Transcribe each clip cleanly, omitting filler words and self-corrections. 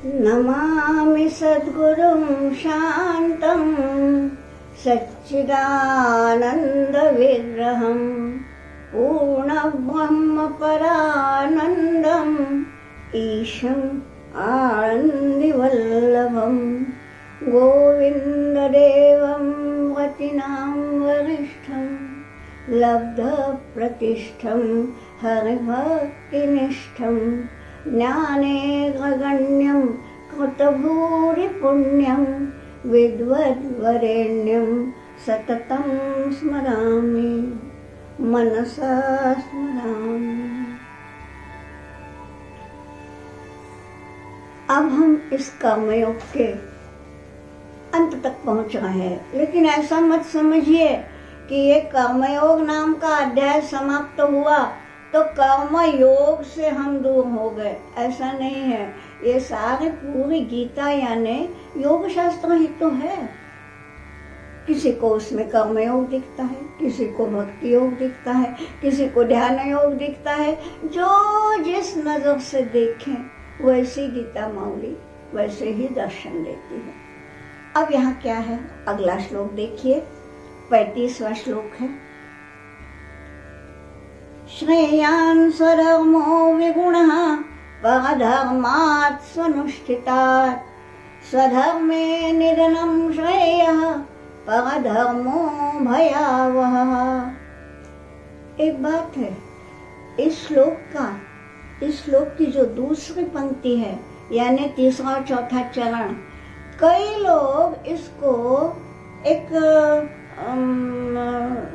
नमामि सद्गुरुं शान्तं सच्चिदानन्दविग्रहं पूर्णब्रह्मपरानन्दम् ईशम् आनन्दिवल्लभं गोविन्ददेवं वतिनां वरिष्ठं लब्धप्रतिष्ठं हरिभक्तिनिष्ठं ज्ञाने गगण्यं कृतभूरिपुण्यं विद्वद्वरेण्यं सततं स्मरामि मनसा स्मरामि। अब हम इस कर्मयोग के अंत तक पहुंच रहे हैं, लेकिन ऐसा मत समझिए कि ये कर्मयोग नाम का अध्याय समाप्त हुआ तो कर्म योग से हम दूर हो गए, ऐसा नहीं है। ये सारी पूरी गीता यानी योग शास्त्र ही तो है। किसी को उसमें कर्मयोग दिखता है, किसी को भक्ति योग दिखता है, किसी को ध्यान योग दिखता है। जो जिस नजर से देखें वैसी गीता मौली वैसे ही दर्शन देती है। अब यहाँ क्या है, अगला श्लोक देखिए, 35वां श्लोक है। श्रेयान् स्वधर्मो विगुणः परधर्मात् स्वनुष्ठितात् स्वधर्मे निधनं श्रेयः परधर्मो भयावहः। एक बात है, इस श्लोक की जो दूसरी पंक्ति है यानी तीसरा और चौथा चरण, कई लोग इसको एक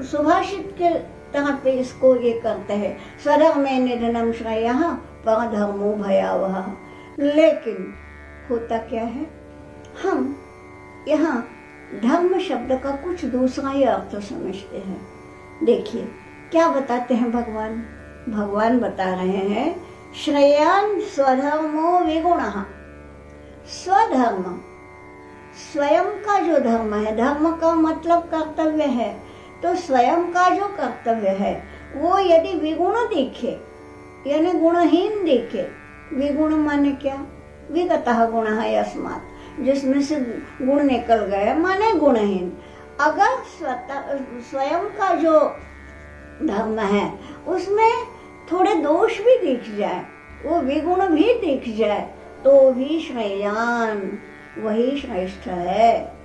सुभाषित के तरह पे इसको ये करते हैं, स्वधर्मे निधनम श्रेयः परधर्मो भयावहः। लेकिन होता क्या है, हम यहाँ धर्म शब्द का कुछ दूसरा ही अर्थ समझते हैं। देखिए क्या बताते हैं भगवान बता रहे हैं, श्रेयान् स्वधर्मो विगुणः। स्वधर्म स्वयं का जो धर्म है, धर्म का मतलब कर्तव्य है, तो स्वयं का जो कर्तव्य है वो यदि विगुण दिखे यानी गुणहीन दिखे, विगुण माने क्या, विगतः गुणः यस्मात्, जिसमें से गुण निकल गए माने गुणहीन। अगर स्वयं का जो धर्म है उसमें थोड़े दोष भी दिख जाए, वो विगुण भी दिख जाए, तो भी श्रेयान वही श्रेष्ठ है।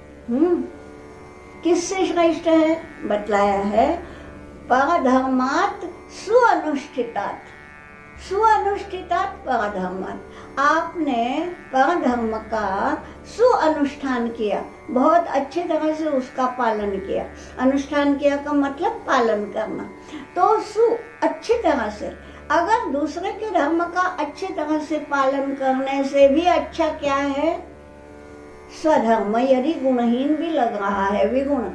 किससे श्रेष्ठ है बतलाया है, परधर्मात् सुअनुष्ठितात्। सुअनुष्ठितात् परधर्मात्, आपने परधर्म का सुअनुष्ठान किया, बहुत अच्छे तरह से उसका पालन किया। अनुष्ठान किया का मतलब पालन करना, तो अच्छी तरह से। अगर दूसरे के धर्म का अच्छी तरह से पालन करने से भी अच्छा क्या है, स्वधर्म यदि गुणहीन भी लग रहा है, विगुण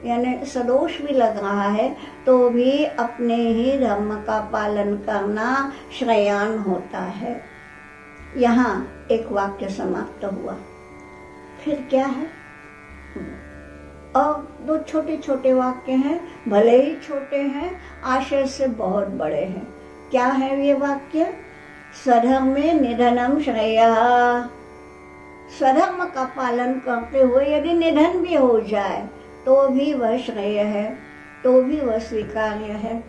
यानी सदोष भी लग रहा है, तो भी अपने ही धर्म का पालन करना श्रेयान होता है। यहाँ एक वाक्य समाप्त हुआ, फिर क्या है, और दो छोटे छोटे वाक्य हैं, भले ही छोटे हैं आशय से बहुत बड़े हैं। क्या है ये वाक्य, स्वधर्मे निधनम श्रेयः। स्वधर्म का पालन करते हुए यदि निधन भी हो जाए तो भी वह श्रेय है, तो भी वह स्वीकार्य है,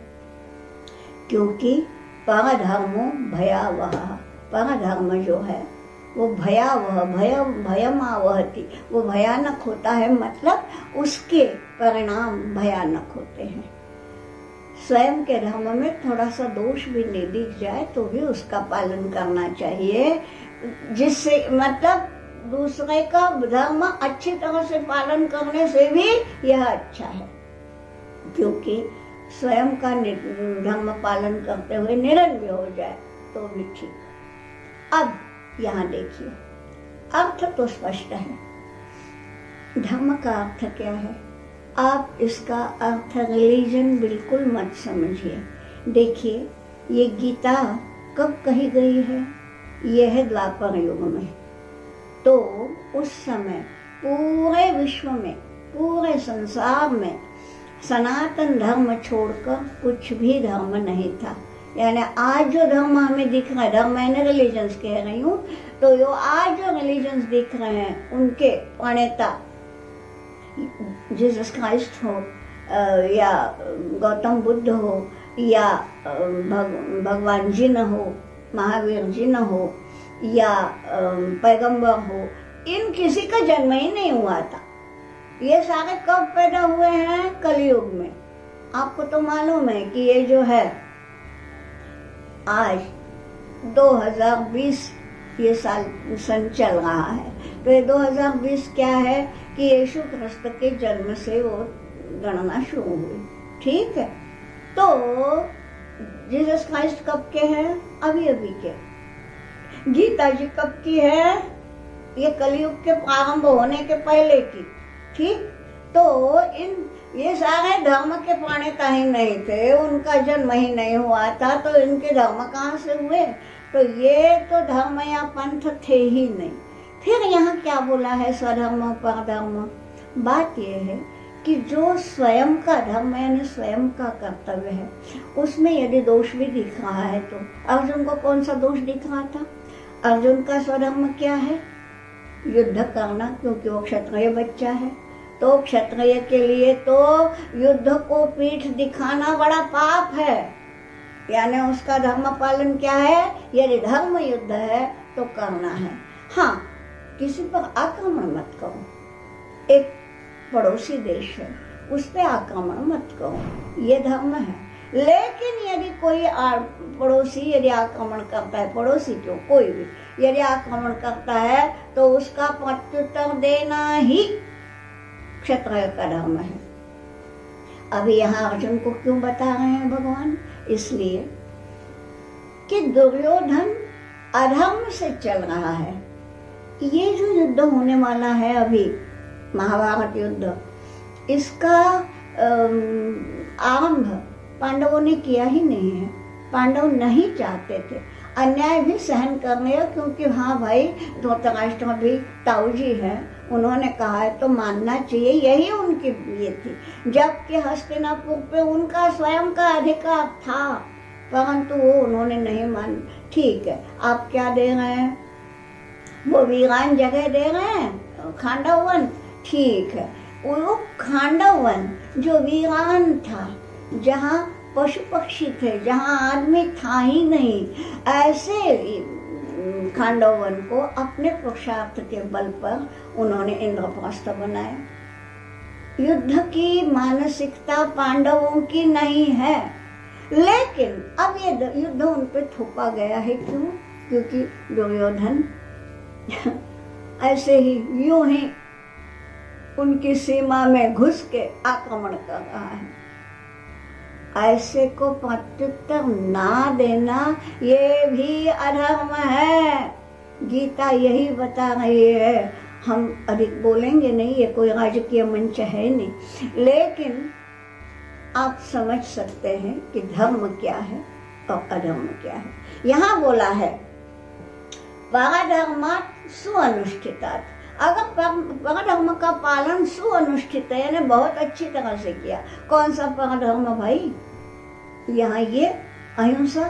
क्योंकि परधर्मो भयावहः। परधर्म जो है वो भयावह, भयमावहति, वो भयानक होता है, मतलब उसके परिणाम भयानक होते हैं। स्वयं के धर्म में थोड़ा सा दोष भी नहीं दिख जाए तो भी उसका पालन करना चाहिए, जिससे मतलब दूसरे का धर्म अच्छी तरह से पालन करने से भी यह अच्छा है, क्योंकि स्वयं का धर्म पालन करते हुए निधन भी हो जाए तो भी ठीक। अब यहाँ देखिए, अर्थ तो स्पष्ट है, धर्म का अर्थ क्या है। आप इसका अर्थ रिलीजन बिल्कुल मत समझिए। देखिए ये गीता कब कही गई है, यह है द्वापर युग में। तो उस समय पूरे विश्व में, पूरे संसार में सनातन धर्म छोड़कर कुछ भी धर्म नहीं था। यानी आज जो धर्म हमें दिख रहा है, धर्म मैंने रिलीजन्स कह रही हूँ, तो जो आज जो रिलीजन्स दिख रहे हैं उनके प्रणेता जीसस क्राइस्ट हो या गौतम बुद्ध हो या भगवान जी न हो, महावीर जी न हो या पैगंबर हो, इन किसी का जन्म ही नहीं हुआ था। ये सारे कब पैदा हुए हैं? कलयुग में। आपको तो मालूम है कि ये जो है आज 2020 ये सन चल रहा है, तो ये 2020 क्या है कि यीशु ख्रिस्त के जन्म से वो गणना शुरू हुई। ठीक है, तो जीसस क्राइस्ट कब के हैं? अभी अभी के। गीता जी कब की है? ये कलयुग के प्रारंभ होने के पहले की। ठीक, तो ये सारे धर्म के प्रणेता ही नहीं थे, उनका जन्म ही नहीं हुआ था, तो इनके धर्म कहाँ से हुए? तो ये तो धर्म या पंथ थे ही नहीं। फिर यहाँ क्या बोला है? स्वधर्म परधर्म। बात यह है कि जो स्वयं का धर्म यानी स्वयं का कर्तव्य है, उसमें यदि दोष भी दिख रहा है, तो अर्जुन को कौन सा दोष दिख रहा था? अर्जुन का स्वधर्म क्या है? युद्ध करना, क्योंकि वो क्षत्रिय बच्चा है। तो क्षत्रिय के लिए तो युद्ध को पीठ दिखाना बड़ा पाप है, यानी उसका धर्म पालन क्या है? यदि धर्म युद्ध है तो करना है। हाँ, किसी पर आक्रमण मत करो। एक पड़ोसी देश है, उस पर आक्रमण मत करो, ये धर्म है। लेकिन यदि कोई पड़ोसी यदि आक्रमण करता है, पड़ोसी क्यों, कोई भी यदि आक्रमण करता है, तो उसका प्रत्युत्तर देना ही क्षत्रिय का धर्म है। अभी यहाँ अर्जुन को क्यों बता रहे हैं भगवान? इसलिए कि दुर्योधन अधर्म से चल रहा है। ये जो युद्ध होने वाला है अभी, महाभारत युद्ध, इसका आरंभ पांडवों ने किया ही नहीं है। पांडव नहीं चाहते थे अन्याय भी सहन करने, क्योंकि हाँ भाई धृतराष्ट्र भी ताऊ जी है, उन्होंने कहा है तो मानना चाहिए, यही उनकी ये थी। जबकि हस्तिनापुर पे उनका स्वयं का अधिकार था, परंतु वो उन्होंने नहीं मान। ठीक है, आप क्या दे रहे हैं? वो वीरान जगह दे रहे हैं, खांडव वन। ठीक है, वो खांडव वन जो वीरान था, जहाँ पशु पक्षी थे, जहाँ आदमी था ही नहीं, ऐसे खांडव वन को अपने पुरुषार्थ के बल पर उन्होंने इंद्रप्रस्थ बनाया। युद्ध की मानसिकता पांडवों की नहीं है, लेकिन अब ये युद्ध उन पर थोपा गया है। क्यों? क्योंकि दुर्योधन ऐसे ही यूं ही उनकी सीमा में घुस के आक्रमण कर रहा है। ऐसे को प्रत्युत्तर ना देना ये भी अधर्म है। गीता यही बता रही है। हम अधिक बोलेंगे नहीं, ये कोई राजकीय मंच है नहीं, लेकिन आप समझ सकते हैं कि धर्म क्या है और अधर्म क्या है। यहाँ बोला है परधर्मात् सुअनुष्ठितात्। अगर परधर्म का पालन सुअनुष्ठित है, यानी बहुत अच्छी तरह से किया। कौन सा परधर्म भाई? यहाँ ये अहिंसा,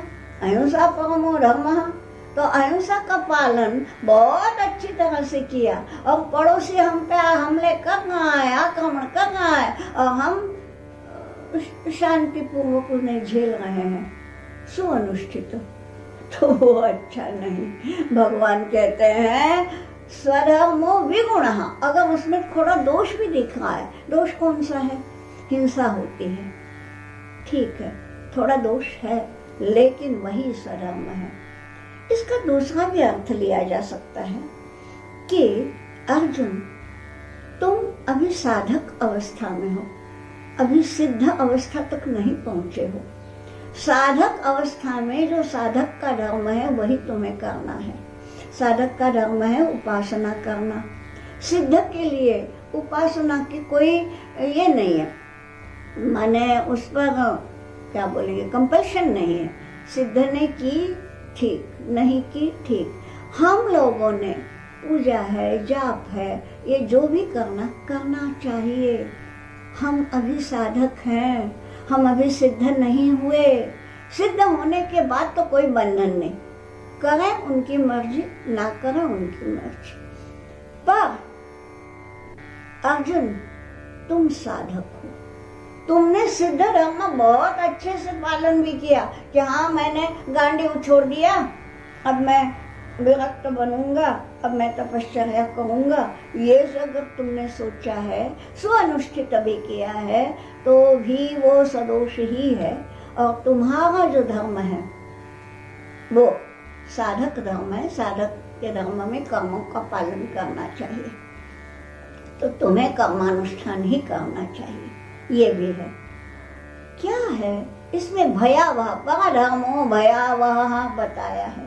अहिंसा परमो धर्मः। तो अहिंसा का पालन बहुत अच्छी तरह से किया, और पड़ोसी हम पे हमले कर रहा है, आक्रमण कर रहा है, और हम शांतिपूर्वक उन्हें झेल रहे हैं, सुअनुष्ठित, तो वो अच्छा नहीं। भगवान कहते हैं स्वधर्मो विगुणः। अगर उसमें थोड़ा दोष भी दिख रहा है, दोष कौन सा है? हिंसा होती है, ठीक है, थोड़ा दोष है, लेकिन वही स्वधर्म है। इसका दूसरा भी अर्थ लिया जा सकता है कि अर्जुन, तुम अभी साधक अवस्था में हो, अभी सिद्ध अवस्था तक नहीं पहुंचे हो। साधक अवस्था में जो साधक का धर्म है वही तुम्हें करना है। साधक का धर्म है उपासना करना। सिद्ध के लिए उपासना की कोई ये नहीं है, माने उस पर क्या बोलेंगे, कंपल्शन नहीं है। सिद्ध ने की ठीक, नहीं की ठीक। हम लोगों ने पूजा है, जाप है, ये जो भी करना चाहिए। हम अभी साधक हैं, हम अभी सिद्ध नहीं हुए, सिद्ध होने के बाद तो कोई बंधन नहीं, करें उनकी मर्जी, ना करें उनकी मर्जी। पर अर्जुन, तुम साधक हो, तुमने सिद्ध धर्म बहुत अच्छे से पालन भी किया कि हाँ मैंने गांडीव छोड़ दिया, अब मैं विरक्त बनूंगा, अब मैं तपश्चर्या करूंगा, ये सब अगर तुमने सोचा है, स्वानुष्ठित भी किया है, तो भी वो सदोष ही है। और तुम्हारा जो धर्म है वो साधक धर्म है। साधक के धर्म में कर्मों का पालन करना चाहिए, तो तुम्हें कर्मानुष्ठान ही करना चाहिए, ये भी है। क्या है इसमें भयावह, परधर्मो भयावह बताया है,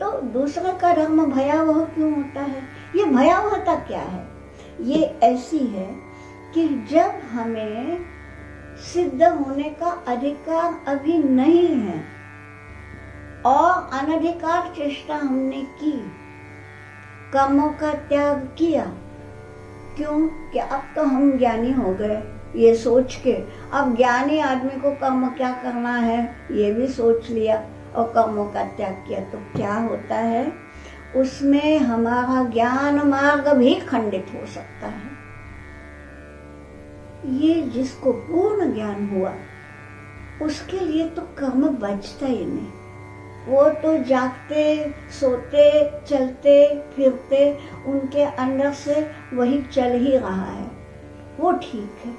तो दूसरे का धर्म भयावह क्यों होता है? ये भयावहता क्या है? ये ऐसी है कि जब हमें सिद्ध होने का अधिकार अभी नहीं है और अनधिकार चेष्टा हमने की, कर्मों का त्याग किया, क्यों कि अब तो हम ज्ञानी हो गए, ये सोच के अब ज्ञानी आदमी को कर्म क्या करना है ये भी सोच लिया और कर्मों का त्याग किया, तो क्या होता है उसमें हमारा ज्ञान मार्ग भी खंडित हो सकता है। ये जिसको पूर्ण ज्ञान हुआ उसके लिए तो कर्म बचता ही नहीं, वो तो जागते सोते चलते फिरते उनके अंदर से वही चल ही रहा है, वो ठीक है।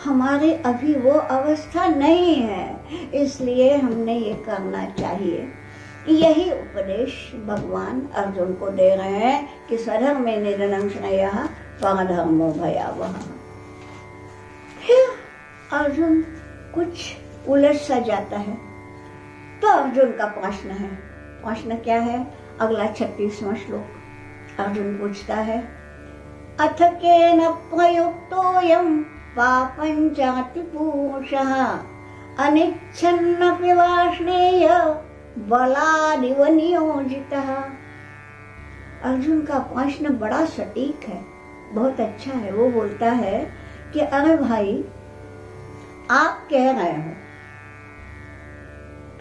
हमारे अभी वो अवस्था नहीं है, इसलिए हमने ये करना चाहिए। यही उपदेश भगवान अर्जुन को दे रहे हैं कि स्वधर्मे निधनं श्रेयः परधर्मो भयावह। फिर अर्जुन कुछ उलझ सा जाता है, तो अर्जुन का प्रश्न है। प्रश्न क्या है? अगला 36वां श्लोक। अर्जुन पूछता है, अथ केन प्रयुक्तोऽयं पापं चाति पुरुषः अनिच्छन्नपि वाष्णेय बलादिव नियोजितः। अर्जुन का प्रश्न बड़ा सटीक है, बहुत अच्छा है। वो बोलता है कि अरे भाई, आप कह रहे हो,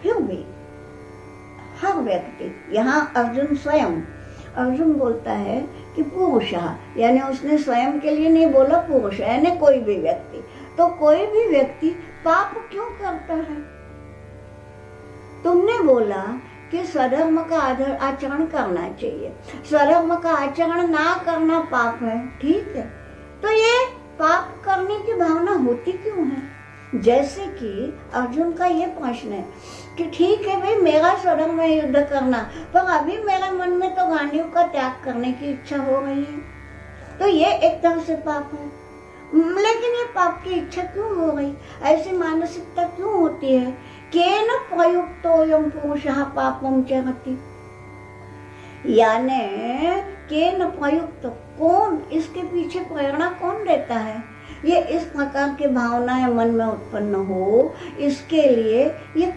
फिर भी हर व्यक्ति, यहाँ अर्जुन स्वयं, अर्जुन बोलता है कि पुरुष, यानी उसने स्वयं के लिए नहीं बोला, पुरुष यानी कोई भी व्यक्ति, तो कोई भी व्यक्ति पाप क्यों करता है? तुमने बोला कि स्वधर्म का आचरण करना चाहिए, स्वधर्म का आचरण ना करना पाप है, ठीक है, तो ये पाप करने की भावना होती क्यों है? जैसे कि अर्जुन का ये प्रश्न है कि ठीक है भाई, मेरा स्वधर्म में युद्ध करना, पर अभी मेरे मन में तो गांडीव का त्याग करने की इच्छा हो रही है, तो ये एक तरह से पाप है। लेकिन ये पाप की इच्छा क्यों हो रही? ऐसी मानसिकता क्यों होती है? केन प्रयुक्तोऽयं पुरुषः पापं चरति, यानी केन प्रयुक्त, कौन इसके पीछे प्रेरणा कौन देता है? ये इस प्रकार की भावनाएं मन में उत्पन्न हो, इसके लिए ये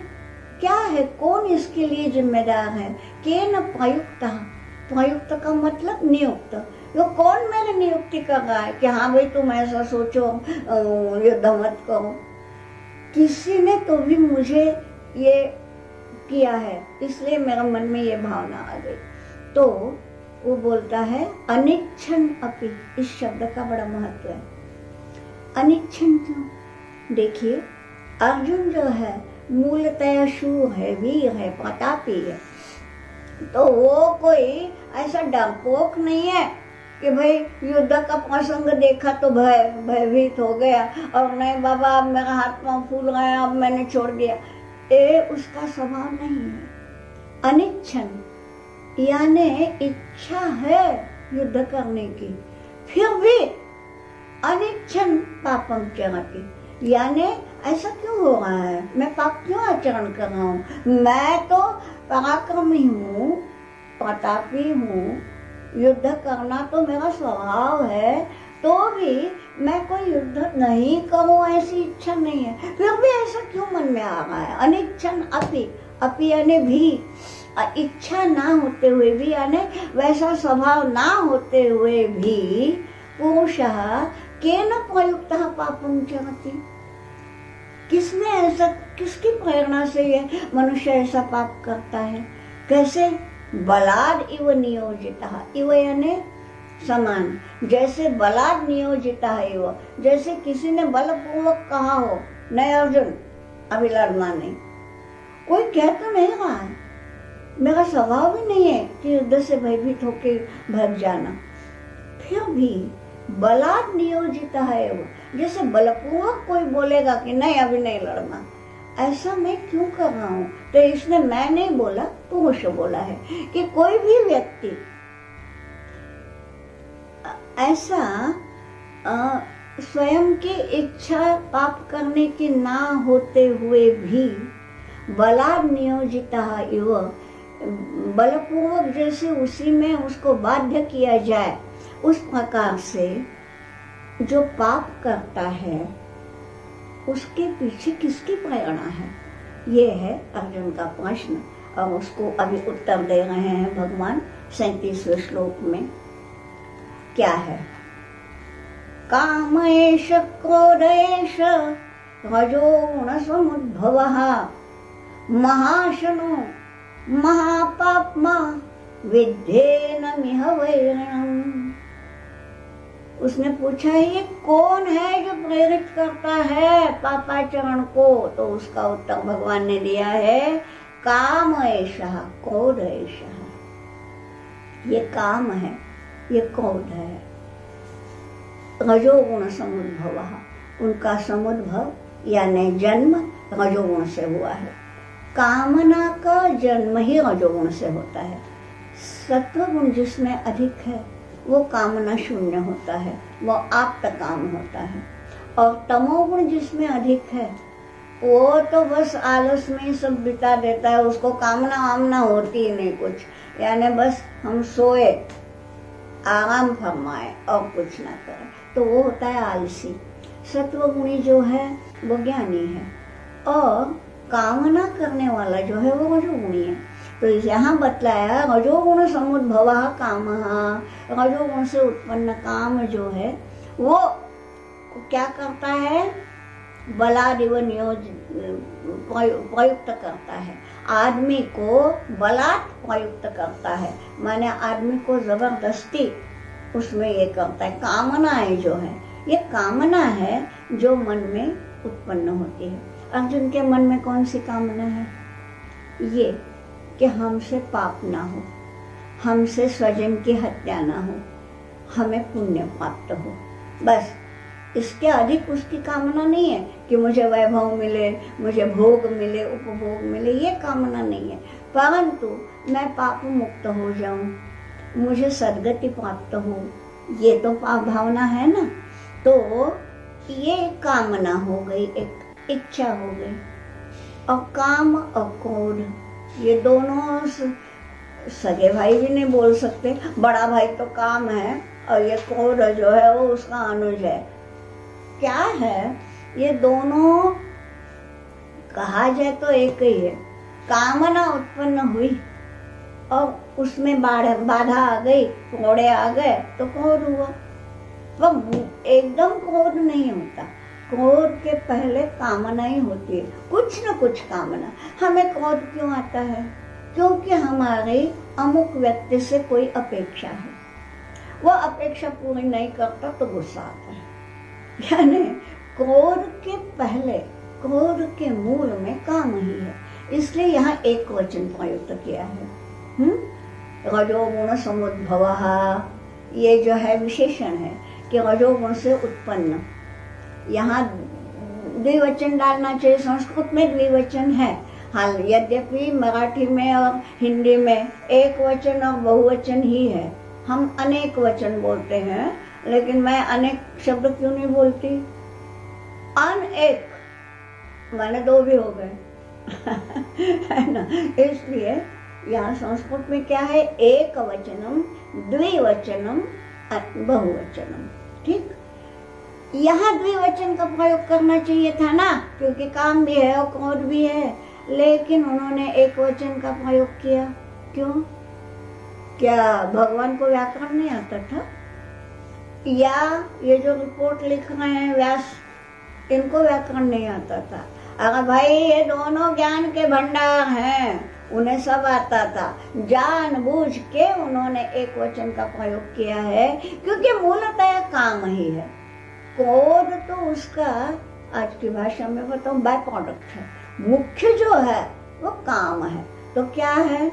क्या है? कौन इसके लिए जिम्मेदार है? केन प्रयुक्त, प्रयुक्त का मतलब नियुक्त, वो कौन मेरी नियुक्ति कर रहा है कि हाँ भाई तुम ऐसा सोचो, युद्ध मत करो? किसी ने तो भी मुझे ये किया है, इसलिए मेरे मन में ये भावना आ गई। तो वो बोलता है अनिच्छन अपि, इस शब्द का बड़ा महत्व है। अनिच्छन क्यों? देखिए, अर्जुन जो है मूलतः शूर है, वीर है, प्रतापी है, तो वो कोई ऐसा डरपोक नहीं है कि भाई युद्ध का प्रसंग देखा तो भयभीत हो गया और नहीं बाबा अब मेरा हाथ पांव फूल गया, अब मैंने छोड़ दिया। ये उसका स्वभाव नहीं है। अनिच्छन यानी इच्छा है युद्ध करने की, फिर भी अनिच्छन पापम चरति, यानी ऐसा क्यों हो रहा है? मैं पाप क्यों आचरण कर रहा हूँ? मैं तो पराक्रमी हूँ, प्रतापी हूँ, युद्ध करना तो मेरा स्वभाव है, तो भी मैं कोई युद्ध नहीं करूँ ऐसी इच्छा नहीं है, फिर भी ऐसा क्यों मन में आ रहा है? अनिच्छन अपि, अपि यानी भी, इच्छा ना होते हुए भी, यानी वैसा स्वभाव ना होते हुए भी, पुरुषः केन प्रयुक्तः पापं चरति, किसने ऐसा किसकी प्रेरणा से ये मनुष्य ऐसा पाप करता है? कैसे? बलाद इव नियोजिता, इव यानी समान, जैसे बलाद नियोजिता है इव, जैसे किसी ने बलपूर्वक कहा हो, नहीं अर्जुन अभी लड़ना नहीं। कोई कह तो नहीं रहा है, मेरा स्वभाव भी नहीं है कि युद्ध से भयभीत होके भाग जाना, फिर भी बलात् नियोजिता है वो, जैसे बलपूर्वक कोई बोलेगा कि नहीं अभी नहीं लड़ना, ऐसा मैं क्यों कर रहा हूँ? तो इसने मैं नहीं बोला, पुरुष बोला है कि कोई भी व्यक्ति ऐसा स्वयं की इच्छा पाप करने की ना होते हुए भी बलात् नियोजिता इव, बलपूर्वक जैसे उसी में उसको बाध्य किया जाए, उस प्रकार से जो पाप करता है उसके पीछे किसकी प्रेरणा है? ये है अर्जुन का प्रश्न, और उसको अभी उत्तर दे रहे हैं भगवान 37वें श्लोक में। क्या है? काम एष क्रोध एष रजोगुण समुद्भवः महाशनो महापाप्मा विद्धेनमिह वैरिणम्। उसने पूछा ये कौन है जो प्रेरित करता है पापाचरण को? तो उसका उत्तर भगवान ने दिया है काम ऐसा, क्रोध ऐसा। ये काम है, ये क्रोध है। रजोगुण समुद्भव, उनका समुद्भव यानी जन्म रजोगुण से हुआ है। कामना का जन्म ही रजोगुण से होता है। सत्वगुण जिसमें अधिक है वो कामना शून्य होता है, वो आप्त काम होता है। और तमोगुण जिसमें अधिक है वो तो बस आलस में ही सब बिता देता है, उसको कामना वामना होती ही नहीं कुछ, यानी बस हम सोए आराम फरमाए और कुछ ना करें, तो वो होता है आलसी। सत्वगुणी जो है वो ज्ञानी है, और कामना करने वाला जो है वो रजोगुणी है। तो यहाँ बतलाया रजोगुण समुद्भव काम, रजोगुण से उत्पन्न काम जो है वो क्या करता है? बलादिव प्रयुक्त करता है, आदमी को बलात् प्रयुक्त करता है, माने आदमी को जबरदस्ती उसमें ये करता है। कामनाएं जो है, ये कामना है जो मन में उत्पन्न होती है। अर्जुन के मन में कौन सी कामना है? ये कि हमसे पाप ना हो, हमसे स्वजन की हत्या ना हो, हमें पुण्य प्राप्त हो, बस। इसके अधिक उसकी कामना नहीं है कि मुझे वैभव मिले, मुझे भोग मिले, उपभोग मिले, ये कामना नहीं है। परंतु मैं पाप मुक्त हो जाऊं, मुझे सद्गति प्राप्त हो, ये तो पाप भावना है ना। तो ये कामना हो गई, एक इच्छा हो गई। और काम और क्रोध ये दोनों सगे भाई भी नहीं बोल सकते। बड़ा भाई तो काम है और ये क्रोध जो है वो उसका अनुज है। क्या है? ये दोनों कहा जाए तो एक ही है। कामना उत्पन्न हुई और उसमें बाधा आ गई, घोड़े आ गए तो क्रोध हुआ। तो एकदम क्रोध नहीं होता, क्रोध के पहले कामना ही होती है, कुछ न कुछ कामना। हमें क्रोध क्यों आता है? क्योंकि हमारे अमुक व्यक्ति से कोई अपेक्षा है, वो अपेक्षा पूरी नहीं करता तो गुस्सा आता है। यानी क्रोध के पहले, क्रोध के मूल में काम ही है, इसलिए यहाँ एक वचन प्रयुक्त किया है। रजोगुण समुद्भवः, ये जो है विशेषण है कि रजोगुण से उत्पन्न। यहाँ द्विवचन डालना चाहिए, संस्कृत में द्विवचन है। हाल यद्यपि मराठी में और हिंदी में एक वचन और बहुवचन ही है, हम अनेक वचन बोलते हैं, लेकिन मैं अनेक शब्द क्यों नहीं बोलती? अनेक माने दो भी हो गए है ना। इसलिए यहाँ संस्कृत में क्या है? एक वचनम, द्विवचनम, बहुवचनम। ठीक, यहाँ द्विवचन का प्रयोग करना चाहिए था ना, क्योंकि काम भी है और क्रोध भी है, लेकिन उन्होंने एक वचन का प्रयोग किया। क्यों? क्या भगवान को व्याकरण नहीं आता था? या ये जो रिपोर्ट लिख रहे हैं व्यास, इनको व्याकरण नहीं आता था? अगर भाई ये दोनों ज्ञान के भंडार हैं, उन्हें सब आता था, जानबूझ के उन्होंने एक वचन का प्रयोग किया है, क्योंकि मूलतः काम ही है। क्रोध तो उसका आज की भाषा में बताऊं बाय प्रोडक्ट है, मुख्य जो है वो काम है। तो क्या है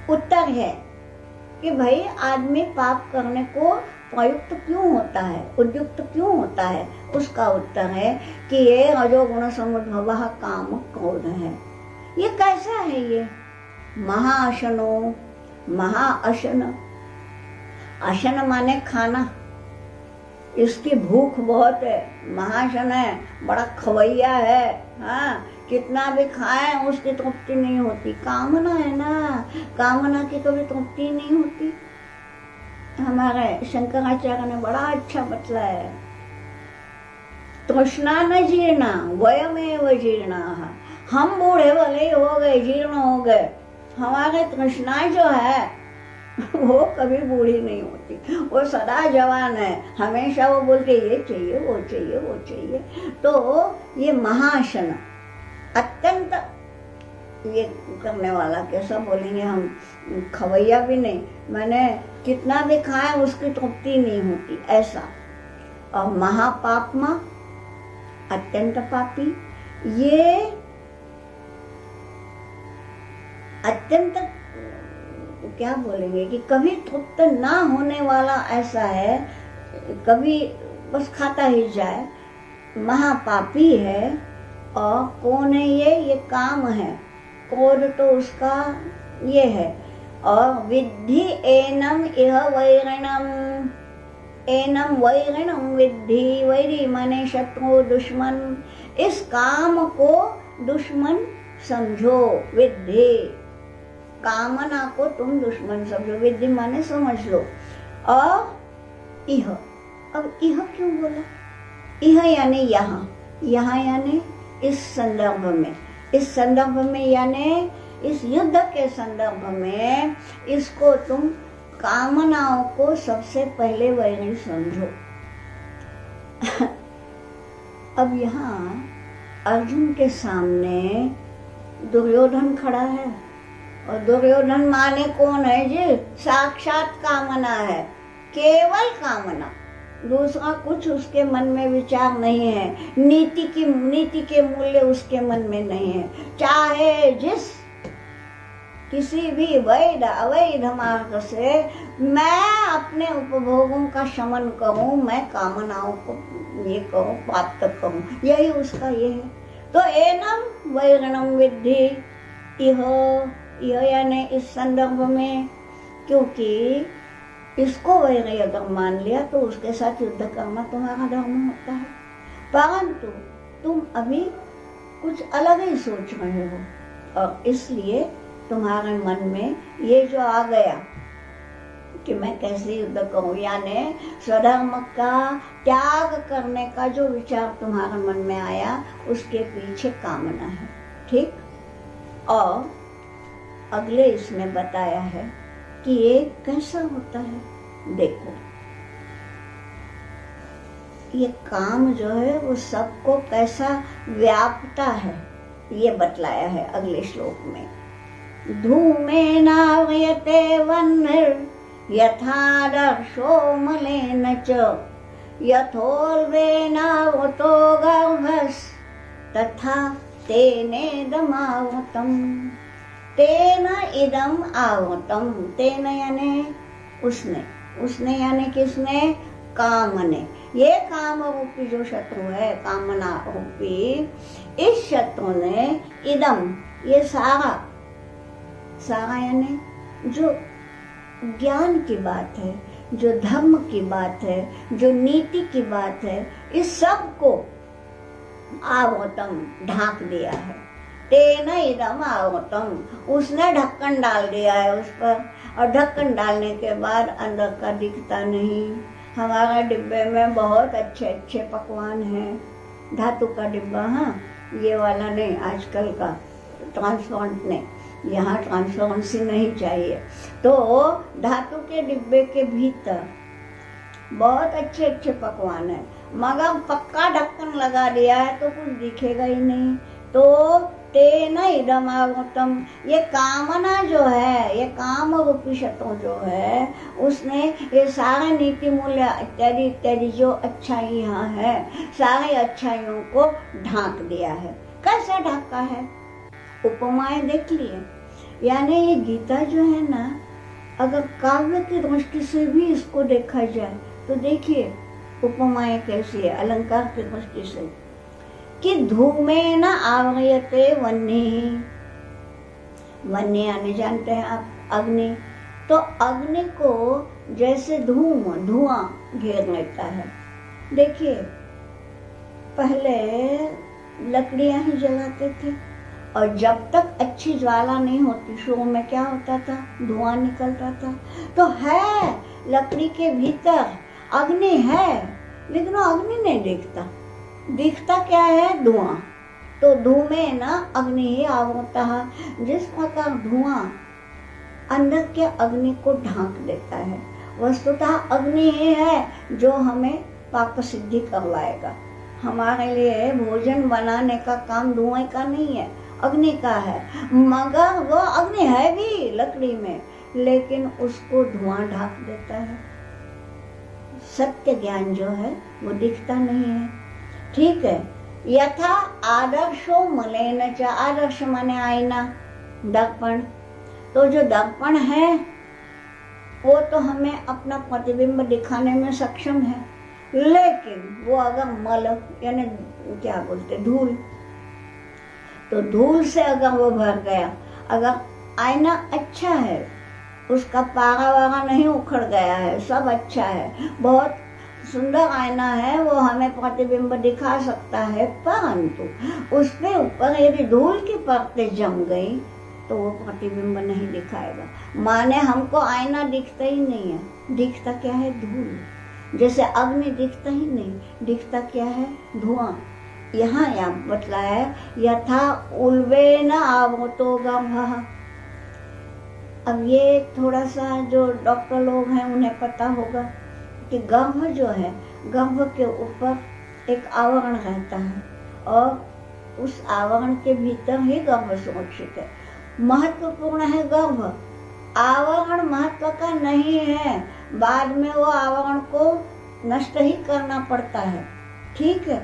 उत्तर है कि भाई आदमी पाप करने को प्रयुक्त क्यों होता है, उद्युक्त क्यों होता है? उसका उत्तर है कि ये रजोगुण समुद्भवः काम क्रोध है। ये कैसा है? ये महाअशनो, महाअशन, अशन माने खाना, इसकी भूख बहुत है, महाशन है, बड़ा खवैया है, हाँ, कितना भी खाए उसकी तृप्ति नहीं होती। कामना है ना, कामना की कभी तृप्ति नहीं होती। हमारे शंकराचार्य ने बड़ा अच्छा बतलाया है, तृष्णा न जीर्णा वयमेव जीर्णाः। हम बूढ़े भले ही हो गए, जीर्ण हो गए, हमारे तृष्णा जो है वो कभी बूढ़ी नहीं होती, वो सदा जवान है, हमेशा वो बोलते ये चाहिए वो चाहिए वो चाहिए। तो ये महाशन अत्यंत ये करने वाला, कैसा बोलेंगे हम, खवैया भी नहीं, मैंने कितना भी खाए उसकी तृप्ति नहीं होती, ऐसा। और महापापमा, अत्यंत पापी, ये अत्यंत क्या बोलेंगे कि कभी तृप्त ना होने वाला, ऐसा है, कभी बस खाता ही जाए, महापापी है। और कौन है ये काम है, क्रोध तो उसका ये है। और विद्धि एनम इह वैरिणम, एनम वैरिणम विद्धि, वैरी माने शत्रु, दुश्मन, इस काम को दुश्मन समझो, विद्धि, कामना को तुम दुश्मन समझो, विद्धि माने समझ लो। और इह, अब इह क्यों बोला? इह यानी यहाँ, यहाँ यानी इस संदर्भ में, इस संदर्भ में यानी इस युद्ध के संदर्भ में इसको तुम कामनाओं को सबसे पहले वैरी समझो। अब यहाँ अर्जुन के सामने दुर्योधन खड़ा है, और दुर्योधन माने कौन है जी? साक्षात कामना है, केवल कामना, दूसरा कुछ उसके मन में विचार नहीं है, नीति के मूल्य उसके मन में नहीं है। चाहे जिस किसी भी वैध अवैध मार्ग से मैं अपने उपभोगों का शमन करूं, मैं कामनाओं को ये करूं, प्राप्त करूं, यही उसका ये है। तो एनम वैरणम विद्धि, यह यानी इस संदर्भ में, क्योंकि इसको वैरी अगर मान लिया तो उसके साथ युद्ध करना तुम्हारा धर्म होता है, परंतु तुम अभी कुछ अलग ही सोच रहे हो, और इसलिए तुम्हारे मन में ये जो आ गया कि मैं कैसे युद्ध करूं, यानी स्वधर्म का त्याग करने का जो विचार तुम्हारे मन में आया, उसके पीछे कामना है, ठीक। और अगले इसमें बताया है कि ये कैसा होता है। देखो, ये काम जो है वो सबको कैसा व्यापता है, ये बतलाया है अगले श्लोक में। धूमेनाव्रियते वह्निर् यथादर्शो मलेन च, यथोल्बेनावृतो गर्भस् तथा तेनेदमावृतम्। तेन इदम आवृतम, तेन यानी उसने, उसने यानी किसने? काम ने। ये काम रूपी जो शत्रु है, कामना रूपी, इस शत्रु ने इदम, ये सारा, सारा यानी जो ज्ञान की बात है, जो धर्म की बात है, जो नीति की बात है, इस सब को आवृतम, ढांक दिया है। तेन इदम आवृतम, उसने ढक्कन डाल दिया है उस पर, और ढक्कन डालने के बाद अंदर का दिखता नहीं। हमारा डिब्बे में बहुत अच्छे अच्छे पकवान हैं, धातु का डिब्बा, हाँ, ये वाला नहीं, आजकल का ट्रांसपेरेंट नहीं, यहाँ ट्रांसपेरेंसी नहीं चाहिए। तो धातु के डिब्बे के भीतर बहुत अच्छे अच्छे पकवान हैं, मगर पक्का ढक्कन लगा दिया है तो कुछ दिखेगा ही नहीं। तो तेन इदम आगतम, ये कामना जो है, ये काम रूपी शतों जो है, उसने ये सारे नीति मूल्य इत्यादि इत्यादि जो अच्छाइयाँ है, सारी अच्छाइयों को ढांक दिया है। कैसे ढाका है? उपमाएं देख लिए। यानी ये गीता जो है ना, अगर काव्य की दृष्टि से भी इसको देखा जाए तो देखिए उपमाएं कैसी है, अलंकार की दृष्टि से, कि धूमेन आव्रियते वह्निः, वह्नि यानी जानते हैं आप अग्नि, तो अग्नि को जैसे धुआं घेर लेता है। देखिए पहले लकड़ियां ही जलाते थे और जब तक अच्छी ज्वाला नहीं होती, शुरू में क्या होता था, धुआं निकलता था। तो है लकड़ी के भीतर अग्नि है, लेकिन वो अग्नि नहीं दिखता, दिखता क्या है, धुआं। तो धूमेन अग्नि आवृतः, जिस प्रकार धुआं अंदर के अग्नि को ढांक देता है, वस्तुतः अग्नि ही है जो हमें पाक सिद्धि करवाएगा। हमारे लिए भोजन बनाने का काम धुएं का नहीं है, अग्नि का है। मगर वो अग्नि है भी लकड़ी में, लेकिन उसको धुआं ढांक देता है। सत्य ज्ञान जो है वो दिखता नहीं है। ठीक है। यथा आदर्शो मलेन च, आदर्श माने आईना, दर्पण। तो जो दर्पण है वो तो हमें अपना प्रतिबिंब दिखाने में सक्षम है, लेकिन वो अगर मल यानी क्या बोलते धूल, तो धूल से अगर वो भर गया, अगर आईना अच्छा है, उसका पारा वारा नहीं उखड़ गया है, सब अच्छा है, बहुत सुंदर आईना है, वो हमें प्रतिबिंब दिखा सकता है, परंतु उसके ऊपर यदि धूल की परतें जम गई तो वो प्रतिबिंब नहीं दिखाएगा। माने हमको आईना दिखता ही नहीं है, दिखता क्या है, धूल। जैसे अग्नि दिखता ही नहीं, दिखता क्या है, धुआं। यहाँ बतलाया है यथा उल्वेन आवृतो गर्भः। अब ये थोड़ा सा जो डॉक्टर लोग हैं उन्हें पता होगा कि गर्भ जो है, गर्भ के ऊपर एक आवरण रहता है और उस आवरण के भीतर ही गर्भ सुरक्षित है। महत्वपूर्ण है गर्भ, आवरण महत्व का नहीं है, बाद में वो आवरण को नष्ट ही करना पड़ता है। ठीक है,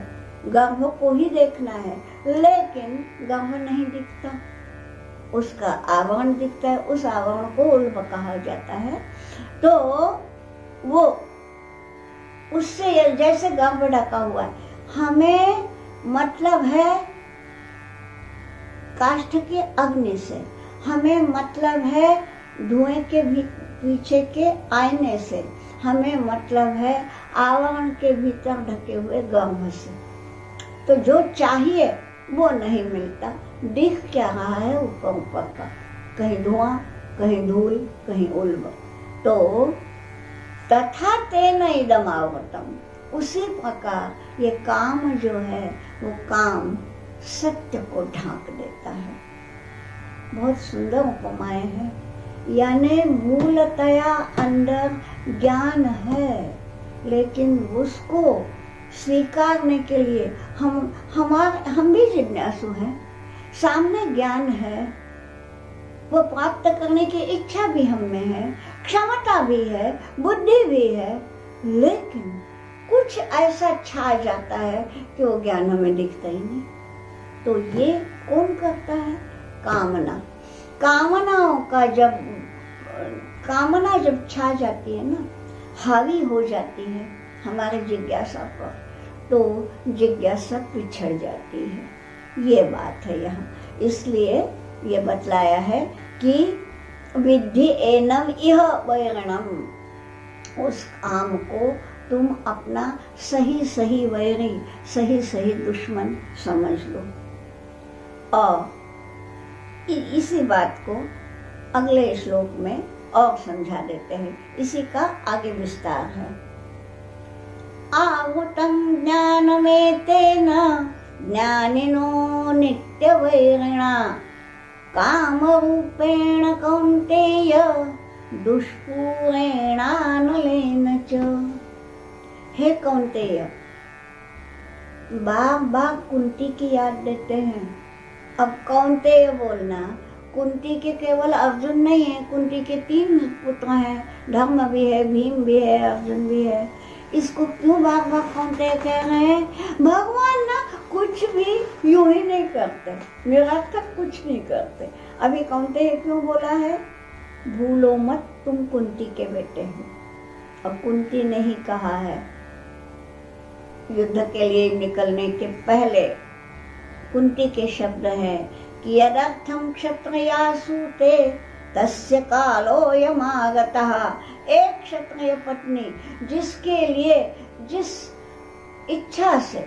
गर्भ को ही देखना है, लेकिन गर्भ नहीं दिखता, उसका आवरण दिखता है, उस आवरण को उल्ब कहा जाता है। तो वो उससे जैसे गर्भ ढका हुआ है, हमें मतलब है काष्ठ के अग्नि से, हमें मतलब है धुएं के पीछे के आईने से, हमें मतलब है आवरण के भीतर ढके हुए गर्भ से। तो जो चाहिए वो नहीं मिलता, दिख क्या रहा है ऊपर ऊपर का, कहीं धुआं, कहीं धूल, कहीं उल्ब। तो तथा तेन इदम आवृतम, उसी प्रकार ये काम जो है वो काम सत्य को ढांक देता है। बहुत सुंदर उपमाएं हैं। यानी मूलतया अंदर ज्ञान है, लेकिन उसको स्वीकारने के लिए हम भी जिज्ञासु हैं। सामने ज्ञान है, वो प्राप्त करने की इच्छा भी हम में है, क्षमता भी है, बुद्धि भी है, लेकिन कुछ ऐसा छा जाता है कि वो ज्ञान हमें दिखता ही नहीं। तो ये कौन करता है? कामना। कामनाओं का कामना जब छा जाती है ना, हावी हो जाती है हमारे जिज्ञासा पर, तो जिज्ञासा पिछड़ जाती है। ये बात है यहाँ, इसलिए ये बतलाया है कि विद्धि एनम इह वैरणम, उस काम को तुम अपना सही सही वैरी, सही सही दुश्मन समझ लो। और इसी बात को अगले श्लोक में और समझा देते हैं, इसी का आगे विस्तार है। आवृतं ज्ञानमेतेन ज्ञानिनो नित्यवैरिणा कामरूपेण कौन्तेय दुष्पूरेणानलेन च। हे कौन्तेय, बार बार कुंती की याद देते हैं। अब कौन्तेय बोलना, कुंती के केवल अर्जुन नहीं है, कुंती के 3 पुत्र हैं, धर्म भी है, भीम भी है, अर्जुन भी है। इसको क्यों बार बार कौन्तेय कह रहे हैं? भगवान ना कुछ भी यूं ही नहीं करते, निरर्थक कुछ नहीं करते। अभी कौन्तेय क्यों बोला है? भूलो मत तुम कुंती के बेटे हो। अब कुंती ने ही कहा है युद्ध के लिए निकलने के पहले, कुंती के शब्द हैं कि यदर्थम क्षत्रिया सूते तस्य कालोऽयमागतः। एक क्षत्रिय पत्नी जिसके लिए जिस इच्छा से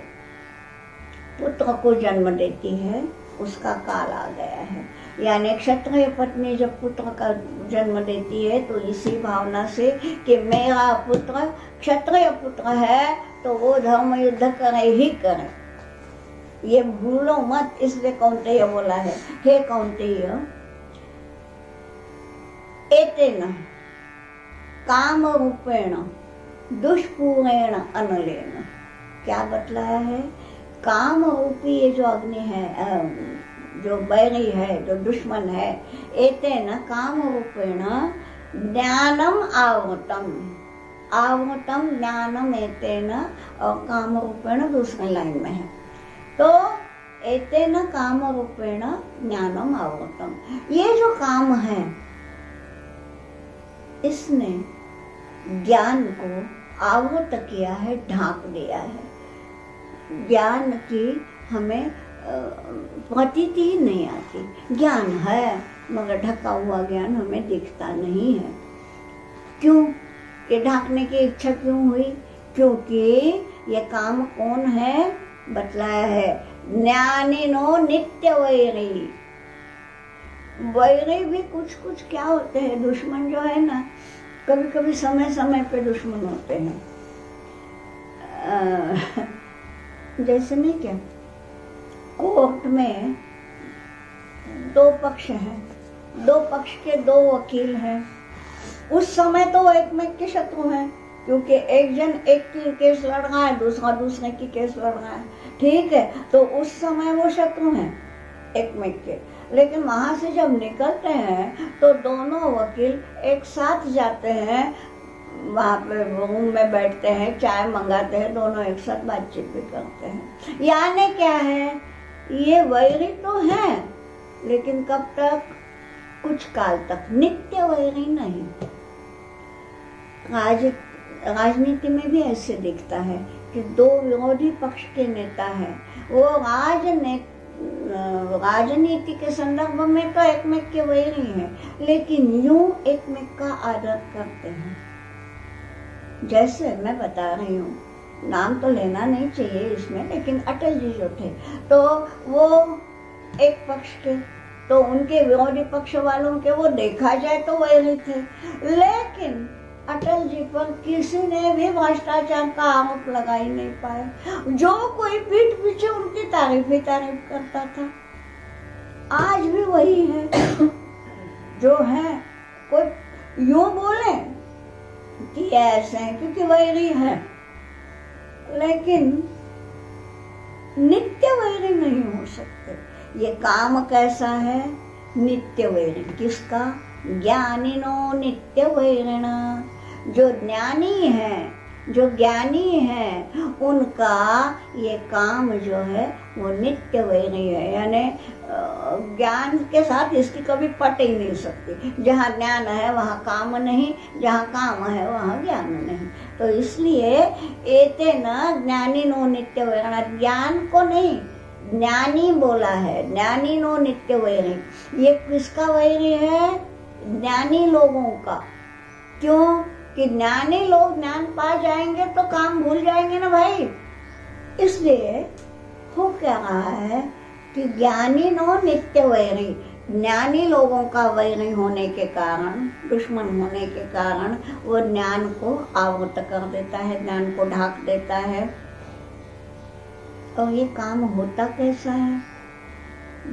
पुत्र को जन्म देती है उसका काल आ गया है। यानी क्षत्रिय पत्नी जब पुत्र का जन्म देती है तो इसी भावना से कि मेरा पुत्र क्षत्रिय पुत्र है तो वो धर्म युद्ध करे ही करे, ये भूलो मत। इसलिए कौन्तेय बोला है, हे कौन्तेय, एतेन काम रूपेण दुष्पूरेण अनलेन। क्या बतलाया है? काम रूपी ये जो अग्नि है, जो बैरी है, जो दुश्मन है, एतेन काम रूपेण ज्ञानम आवृतम। आवृतम ज्ञानम एतेन, और काम रूपेण दूसरे लाइन में है। तो एतेन काम रूपेण ज्ञानम आवृतम, ये जो काम है इसने ज्ञान को आवृत किया है, ढांक दिया है। ज्ञान की हमें प्रतीति ही नहीं आती। ज्ञान है मगर ढका हुआ ज्ञान हमें दिखता नहीं है। क्यों? ये ढांकने की इच्छा क्यों हुई? क्योंकि ये काम कौन है? बतलाया है, ज्ञानिनो नित्य वैरी। वैरी भी कुछ कुछ क्या होते हैं, दुश्मन जो है ना, कभी कभी समय समय पे दुश्मन होते हैं। जैसे नहीं क्या, कोर्ट में 2 पक्ष हैं, 2 पक्ष के 2 वकील हैं। उस समय तो वो एक में के शत्रु हैं, क्योंकि एक जन एक की केस लड़ रहा है, दूसरा दूसरे की केस लड़ रहा है, ठीक है, तो उस समय वो शत्रु हैं एक में के। लेकिन वहां से जब निकलते हैं तो दोनों वकील एक साथ जाते हैं, वहां पे रूम में बैठते हैं, चाय मंगाते हैं, दोनों एक साथ बातचीत भी करते हैं। यानी क्या है, ये वैरी तो है लेकिन कब तक? कुछ काल तक, नित्य वैरी नहीं। राजनीति में भी ऐसे दिखता है कि 2 विरोधी पक्ष के नेता हैं, वो राजनीति के संदर्भ में तो एक में के वैरी हैं, लेकिन यूं एक में का आदर करते हैं। जैसे मैं बता रही हूँ, नाम तो लेना नहीं चाहिए इसमें, लेकिन अटल जी जो थे तो वो एक पक्ष के, तो उनके विरोधी पक्ष वालों के वो देखा जाए तो वैरी थे, लेकिन अटल जी पर किसी ने भी भ्रष्टाचार का आरोप लगा ही नहीं पाए। जो कोई पीठ पीछे उनकी तारीफ ही तारीफ करता था। आज भी वही है जो है, कोई यूं बोले कि ऐसे है क्योंकि वैरी है, लेकिन नित्य वैरी नहीं हो सकते। ये काम कैसा है? नित्य वैरी। किसका? ज्ञानिनो नित्य वैरिण। जो ज्ञानी है, जो ज्ञानी है, उनका ये काम जो है वो नित्य वैरी है। यानी ज्ञान के साथ इसकी कभी पट ही नहीं सकती। जहाँ ज्ञान है वहाँ काम नहीं, जहाँ काम है वहाँ ज्ञान नहीं। तो इसलिए एते न ज्ञानी नो नित्य वैरिण, ज्ञान को नहीं, ज्ञानी बोला है, ज्ञानी नो नित्य वैरी। ये किसका वैरी है? ज्ञानी लोगों का। क्यों? कि ज्ञानी लोग ज्ञान पा जाएंगे तो काम भूल जाएंगे ना भाई। इसलिए हो क्या रहा है कि ज्ञानी नो नित्य वैरी, ज्ञानी लोगों का वैरी होने के कारण, दुश्मन होने के कारण वो ज्ञान को आवृत कर देता है, ज्ञान को ढाक देता है। और ये काम होता कैसा है?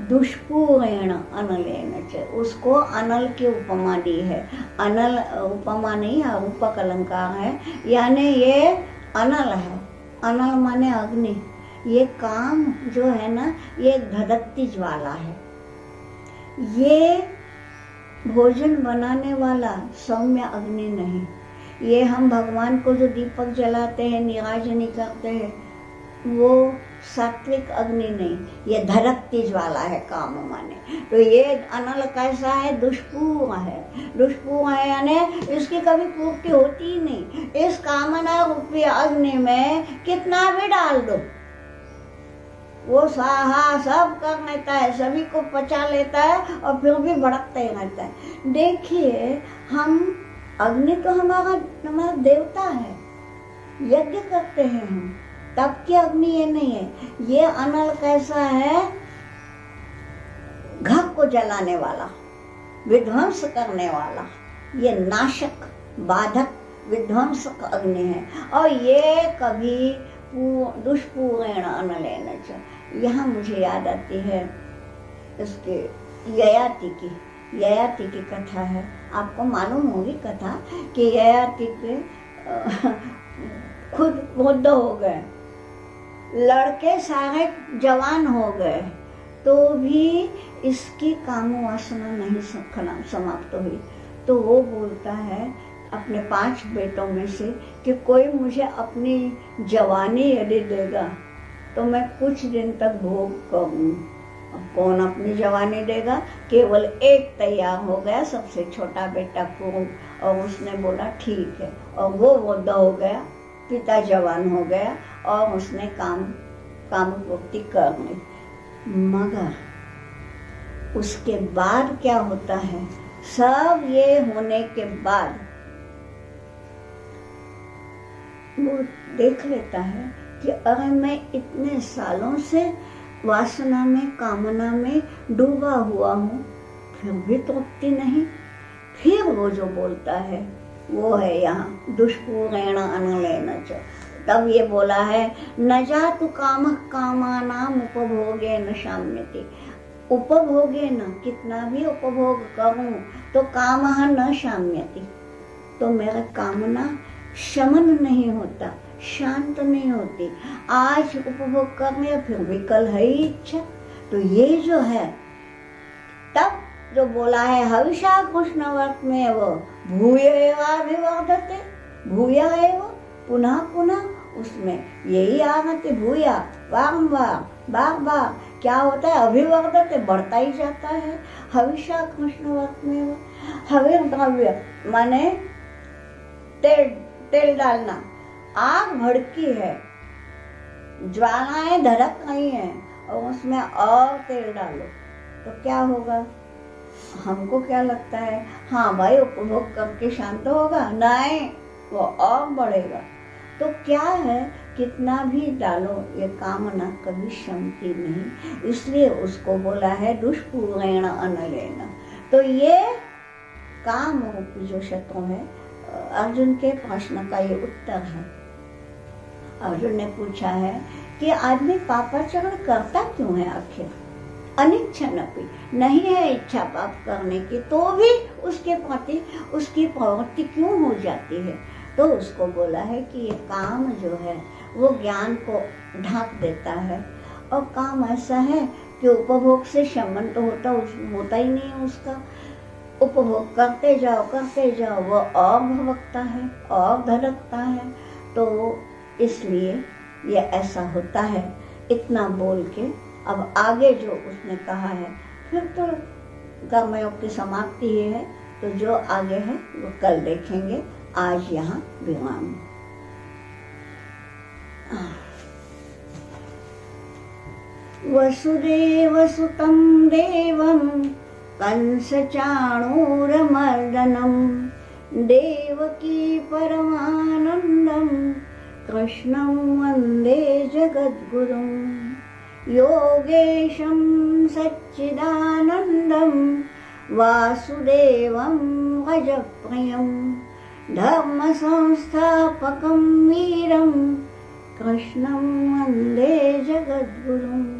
दुष्पूरेण अनलेन च। उसको अनल की उपमा दी है। अनल उपमा नहीं है, रूपक अलंकार है। यानी ये अनल है। अनल माने अग्नि। ये काम जो है ना, ये धधकती ज्वाला है। ये भोजन बनाने वाला सौम्य अग्नि नहीं। ये हम भगवान को जो दीपक जलाते हैं, निराजनी करते हैं, वो सात्विक अग्नि नहीं, ये धधकती ज्वाला है काम माने। तो ये अनल कैसा है? दुष्पूर है। दुष्पूर है यानी इसकी कभी पूर्ति होती ही नहीं। इस कामना रूपी अग्नि में कितना भी डाल दो, वो साहा सब कर लेता है, सभी को पचा लेता है और फिर भी भड़कता ही रहता है। देखिए, हम अग्नि तो हमारा देवता है, यज्ञ करते हैं हम, तब की अग्नि ये नहीं है। ये अनल कैसा है? घर को जलाने वाला, विध्वंस करने वाला, ये नाशक, बाधक, विध्वंसक अग्नि है। और ये कभी दुष्पूरेण अनलेन च। यहाँ मुझे याद आती है इसके ययाति की कथा है। आपको मालूम होगी कथा कि ययाति के खुद वृद्ध हो गए, लड़के सारे जवान हो गए, तो भी इसकी कामवासना नहीं समाप्त हुई। तो वो बोलता है अपने 5 बेटों में से कि कोई मुझे अपनी जवानी यदि देगा तो मैं कुछ दिन तक भोग करूं। कौन अपनी जवानी देगा? केवल एक तैयार हो गया, सबसे छोटा बेटा कुरुप, और उसने बोला ठीक है, और वो वृद्ध हो गया, पिता जवान हो गया और उसने काम पूर्ति कर ली। मगर उसके बाद क्या होता है? सब ये होने के बाद वो देख लेता है कि अरे मैं इतने सालों से वासना में, कामना में डूबा हुआ हूँ, फिर भी तृप्ति नहीं। फिर वो जो बोलता है वो है यहाँ दुष्पूरेण अनलेन च। तब ये बोला है न जातु कामः कामानाम उपभोगेन शाम्यति। उपभोगेन, कितना भी उपभोग करूं तो कामः न शाम्यति, तो मेरा कामना शमन नहीं होता, शांत नहीं होती। आज उपभोग करने, फिर भी कल है ही इच्छा। तो ये जो है, तब जो बोला है हविषा कृष्णवर्त में वो भूयेवाभिवर्धते, भूया है वो पुनः पुनः, उसमें यही आगते भूया, बार बार क्या होता है? अभिवर्धते, बढ़ता ही जाता है। हविषा कृष्णवर्त में वो हविर द्रव्य माने तेल डालना। आग भड़की है, ज्वालाएं धड़क रही हैं और उसमें और तेल डालो तो क्या होगा? हमको क्या लगता है? हाँ भाई, उपभोग करके शांत होगा, नहीं, वो और बढ़ेगा। तो क्या है, कितना भी डालो ये कामना कभी शमती नहीं। इसलिए उसको बोला है दुष्पूरेण अनलेन। तो ये काम रूपी जो शत्रु है, अर्जुन के प्रश्न का ये उत्तर है। अर्जुन ने पूछा है कि आदमी पापाचरण करता क्यों है आखिर? अनिच्छनपि, नहीं है इच्छा पाप करने की, तो भी उसके प्रति उसकी प्रवृत्ति क्यों हो जाती है? तो उसको बोला है कि ये काम जो है वो ज्ञान को ढांक देता है, और काम ऐसा है कि उपभोग से शमन तो होता ही नहीं है उसका। उपभोग करते जाओ वो और भवकता है और धड़कता है। तो इसलिए ये ऐसा होता है। इतना बोल के अब आगे जो उसने कहा है, फिर तो कर्मयोग की समाप्ति ही है। तो जो आगे है वो कल देखेंगे। आज यहाँ विराम। वसुदेवसुतं देवं कंसचाणूरमर्दनं देवकी परमानन्दं कृष्णं वन्दे जगद्गुरुं योगेशं सच्चिदानन्दं वासुदेवं गजप्रियं धर्मसंस्थापकं वीरं कृष्णं वन्दे जगद्गुरुम्।